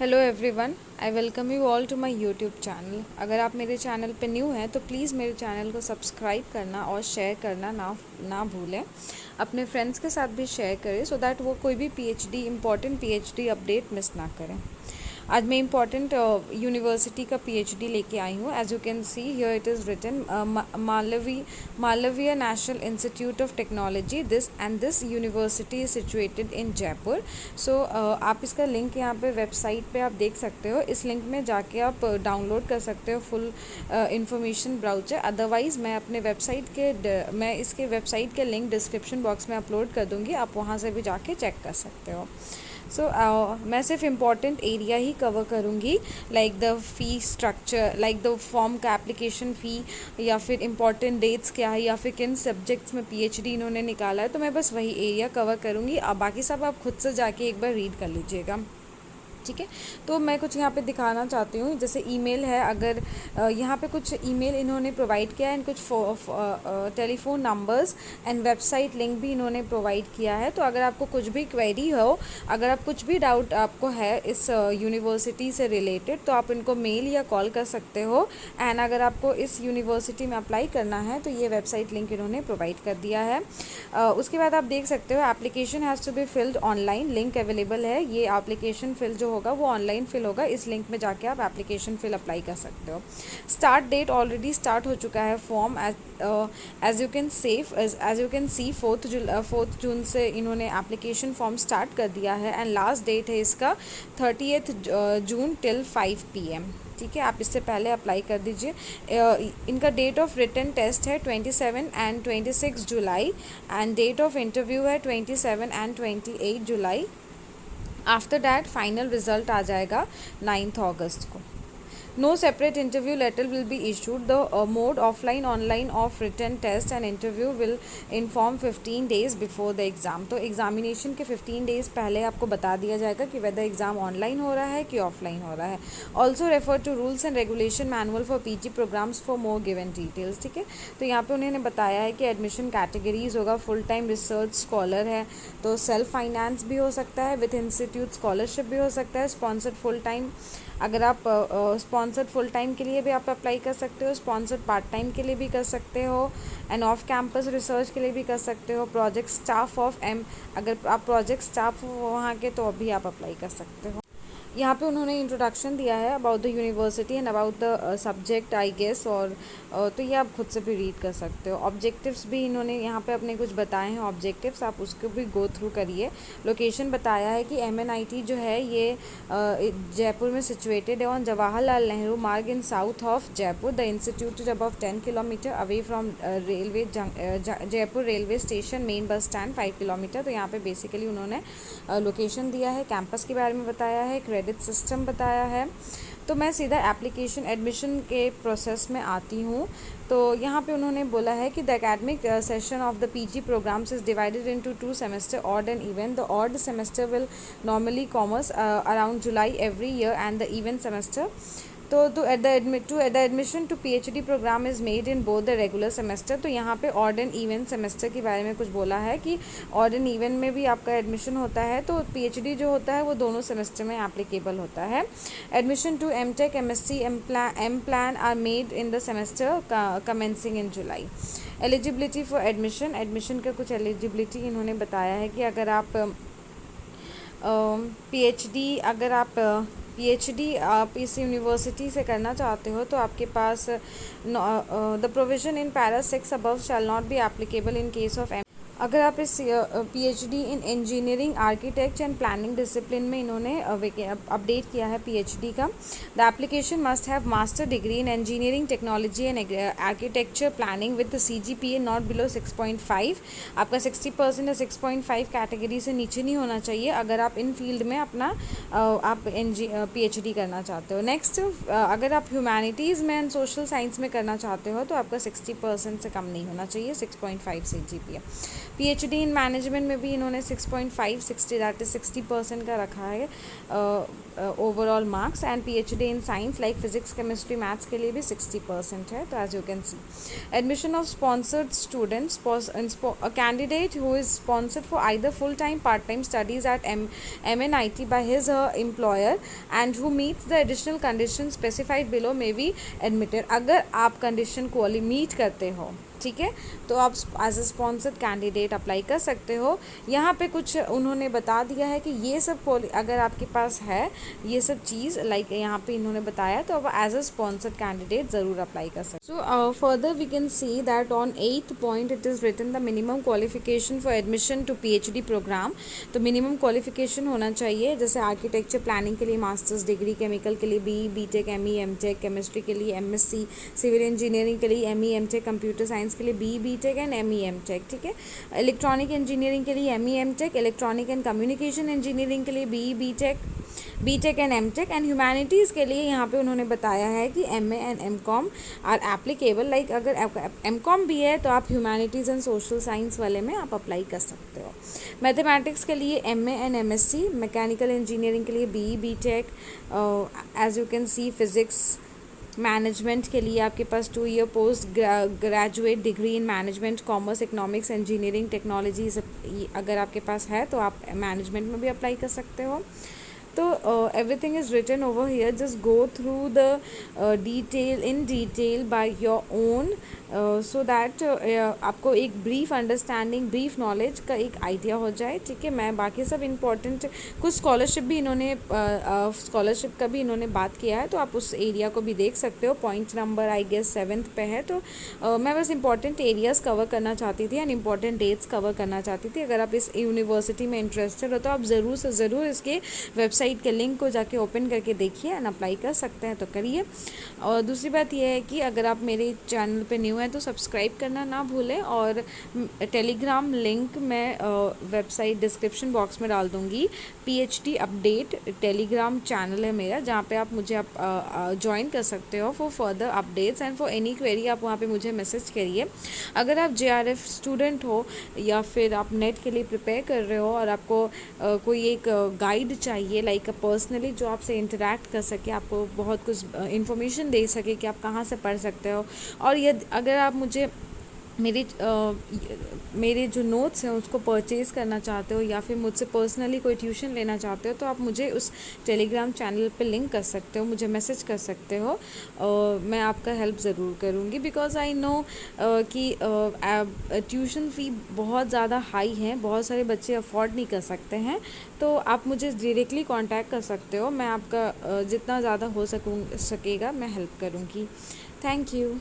Hello everyone, I welcome you all to my YouTube channel. अगर आप मेरे channel पे न्यू हैं तो प्लीज़ मेरे चैनल को सब्सक्राइब करना और शेयर करना ना भूलें। अपने फ्रेंड्स के साथ भी शेयर करें सो दैट वो कोई भी PhD important PhD update miss ना करें। आज मैं इम्पॉर्टेंट यूनिवर्सिटी का पीएचडी लेके आई हूँ। As you can see here it is written Malaviya national institute of technology this university is situated in Jaipur. सो आप इसका लिंक यहाँ पे वेबसाइट पे आप देख सकते हो। इस लिंक में जाके आप डाउनलोड कर सकते हो फुल इंफॉर्मेशन ब्राउचर। अदरवाइज़ मैं इसके वेबसाइट के लिंक डिस्क्रिप्शन बॉक्स में अपलोड कर दूँगी, आप वहाँ से भी जाके चेक कर सकते हो। मैं सिर्फ इम्पॉर्टेंट एरिया ही कवर करूँगी, like the fee structure, like the form का एप्लीकेशन फ़ी, या फिर इम्पॉर्टेंट डेट्स क्या है, या फिर किन सब्जेक्ट्स में पीएचडी इन्होंने निकाला है। तो मैं बस वही एरिया कवर करूँगी। अब बाकी सब आप खुद से जाके एक बार रीड कर लीजिएगा, ठीक है। तो मैं कुछ यहाँ पे दिखाना चाहती हूँ, जैसे ईमेल है। अगर यहाँ पे कुछ ईमेल इन्होंने प्रोवाइड किया है एंड कुछ telephone numbers and website link भी इन्होंने प्रोवाइड किया है। तो अगर आपको कुछ भी क्वेरी हो, अगर आप कुछ भी डाउट आपको है इस यूनिवर्सिटी से रिलेटेड, तो आप इनको मेल या कॉल कर सकते हो। एंड अगर आपको इस यूनिवर्सिटी में अप्लाई करना है तो ये वेबसाइट लिंक इन्होंने प्रोवाइड कर दिया है। उसके बाद आप देख सकते हो application has to be filled online, link available है। ये एप्लीकेशन फिल जो होगा वो ऑनलाइन फिल होगा। इस लिंक में जाके आप एप्लीकेशन फिल अप्लाई कर सकते हो। स्टार्ट डेट ऑलरेडी स्टार्ट हो चुका है form. As you can see 4 June से इन्होंने एप्लीकेशन फॉर्म स्टार्ट कर दिया है एंड लास्ट डेट है इसका 30 जून टिल 5 PM, ठीक है। आप इससे पहले अप्लाई कर दीजिए। इनका डेट ऑफ रिटन टेस्ट है 27 and 26 July and date of interview है 27 and 28 July. After that final result आ जाएगा 9 अगस्त को। No separate interview letter will be issued. The mode offline, online of written test and interview will inform 15 days before the exam. तो examination के 15 days पहले आपको बता दिया जाएगा कि वेदर एग्ज़ाम ऑनलाइन हो रहा है कि ऑफलाइन हो रहा है। Also refer to rules and regulation manual for PG programmes for more given details, ठीक है। तो यहाँ पे उन्होंने बताया है कि एडमिशन कैटेगरीज होगा, फुल टाइम रिसर्च स्कॉलर है तो सेल्फ फाइनेंस भी हो सकता है, विथ इंस्टीट्यूट स्कॉलरशिप भी हो सकता है, स्पॉन्सर्ड फुल टाइम। अगर आप स्पॉन्सर्ड फुल टाइम के लिए भी आप अप्लाई कर सकते हो, स्पॉन्सर्ड पार्ट टाइम के लिए भी कर सकते हो, एंड ऑफ कैंपस रिसर्च के लिए भी कर सकते हो। प्रोजेक्ट स्टाफ ऑफ अगर आप प्रोजेक्ट स्टाफ हो वहाँ के तो अभी आप अप्लाई कर सकते हो। यहाँ पे उन्होंने इंट्रोडक्शन दिया है about the university and about the subject I guess, और तो ये आप खुद से भी रीड कर सकते हो। ऑब्जेक्टिव्स भी इन्होंने यहाँ पे अपने कुछ बताए हैं ऑब्जेक्टिव्स, आप उसको भी गो थ्रू करिए। लोकेशन बताया है कि MNIT जो है ये जयपुर में सिचुएटेड है on Jawaharlal Nehru Marg in south of Jaipur. The institute is about 10 kilometre away from railway Jaipur railway station, main bus stand 5 kilometre. तो यहाँ पे बेसिकली उन्होंने लोकेशन दिया है, कैंपस के बारे में बताया है, क्रेडिट सिस्टम बताया है। तो मैं सीधा एप्लीकेशन एडमिशन के प्रोसेस में आती हूँ। तो यहाँ पे उन्होंने बोला है कि the academic session of the PG programmes is divided into 2 semester, odd and even. The odd semester will normally commence around July every year and the even semester तो the admission to PhD programme is made in both the regular semester. तो यहाँ पे odd and even semester के बारे में कुछ बोला है कि ऑड एंड इवन में भी आपका एडमिशन होता है, तो PhD जो होता है वो दोनों सेमेस्टर में एप्लीकेबल होता है। Admission to MTech, MSc, M-Plan are made in the semester commencing in July. Eligibility for admission का कुछ एलिजिबिलिटी इन्होंने बताया है कि अगर आप PhD आप इस यूनिवर्सिटी से करना चाहते हो तो आपके पास the provision in para 6 above shall not be applicable in case of अगर आप इस PhD in engineering, architect and planning discipline में इन्होंने अपडेट किया है PhD का। The application must have master degree in engineering technology and architecture planning with CGPA not below 6.5। आपका 60% या 6.5 कैटेगरी से नीचे नहीं होना चाहिए अगर आप इन फील्ड में अपना आप PhD करना चाहते हो। नेक्स्ट, अगर आप ह्यूमैनिटीज़ में एंड सोशल साइंस में करना चाहते हो तो आपका 60% से कम नहीं होना चाहिए, 6.5 CGPA। PhD इन मैनेजमेंट में भी इन्होंने 6.5 60 दैट इज 60% का रखा है overall marks, and PhD in science like physics chemistry maths के लिए भी 60% है। तो as you can see admission of sponsored students, a candidate who is sponsored for either full-time part-time studies at MNIT by his employer and who meets the additional conditions specified below may be admitted। अगर आप condition को meet करते हो, ठीक है, तो आप as a sponsored candidate apply कर सकते हो। यहाँ पे कुछ उन्होंने बता दिया है कि ये सब अगर आपके पास है ये सब चीज़ लाइक यहाँ पे इन्होंने बताया, तो आप एज अ स्पॉन्सर्ड कैंडिडेट ज़रूर अप्लाई कर सकते हो। So further we can see that on 8th point it is written the minimum qualification for admission to PhD programme. तो मिनिमम क्वालिफिकेशन होना चाहिए, जैसे आर्किटेक्चर प्लानिंग के लिए मास्टर्स डिग्री, केमिकल के लिए BE BTech ME MTech, chemistry के लिए MSc, सिविल इंजीनियरिंग के लिए ME MTech, कंप्यूटर साइंस के लिए BE BTech and ME MTech, ठीक है। इलेक्ट्रॉनिक इंजीनियरिंग के लिए ME MTech, electronic and communication engineering के लिए BE BTech and MTech, and humanities के लिए यहाँ पे उन्होंने बताया है कि MA and MCOM are applicable. Like अगर MCOM भी है तो आप ह्यूमैनिटीज़ एंड सोशल साइंस वाले में आप अप्लाई कर सकते हो। मैथमेटिक्स के लिए MA and MSc, mechanical engineering के लिए BE BTech, as you can see physics management के लिए आपके पास 2 year post graduate degree in management, commerce, economics, engineering, technology अगर आपके पास है तो आप मैनेजमेंट में भी अप्लाई कर सकते हो। तो everything is written over here, just go through the detail by your own, so that आपको एक ब्रीफ अंडरस्टैंडिंग, ब्रीफ नॉलेज का एक आइडिया हो जाए, ठीक है। मैं बाकी सब इम्पोर्टेंट कुछ स्कॉलरशिप भी इन्होंने स्कॉलरशिप का भी इन्होंने बात किया है, तो आप उस एरिया को भी देख सकते हो। Point number I guess 7th पे है। तो मैं बस इंपॉर्टेंट एरियाज़ कवर करना चाहती थी एंड इंपॉर्टेंट डेट्स कवर करना चाहती थी। अगर आप इस यूनिवर्सिटी में इंटरेस्टेड हो तो आप ज़रूर से ज़रूर इसके वेबसाइट के लिंक को जाके ओपन करके देखिए एंड अप्लाई कर सकते हैं तो करिए। और दूसरी बात यह है कि अगर आप मेरे चैनल पे न्यू हैं तो सब्सक्राइब करना ना भूलें, और टेलीग्राम लिंक मैं वेबसाइट डिस्क्रिप्शन बॉक्स में डाल दूँगी। PhD अपडेट टेलीग्राम चैनल है मेरा, जहाँ पे आप मुझे ज्वाइन कर सकते हो for further updates and for any query आप वहाँ पे मुझे मैसेज करिए। अगर आप JRF स्टूडेंट हो या फिर आप नेट के लिए प्रिपेयर कर रहे हो और आपको कोई एक गाइड चाहिए, लाइक पर्सनली जो आपसे इंटरेक्ट कर सके, आपको बहुत कुछ इन्फॉर्मेशन दे सके कि आप कहाँ से पढ़ सकते हो, और यदि अगर आप मुझे मेरे जो नोट्स हैं उसको परचेज़ करना चाहते हो या फिर मुझसे पर्सनली कोई ट्यूशन लेना चाहते हो, तो आप मुझे उस टेलीग्राम चैनल पे लिंक कर सकते हो, मुझे मैसेज कर सकते हो। मैं आपका हेल्प ज़रूर करूँगी, बिकॉज़ आई नो कि ट्यूशन फ़ी बहुत ज़्यादा हाई है, बहुत सारे बच्चे अफोर्ड नहीं कर सकते हैं। तो आप मुझे डायरेक्टली कांटेक्ट कर सकते हो, मैं आपका जितना ज़्यादा हो सकेगा मैं हेल्प करूँगी। Thank you.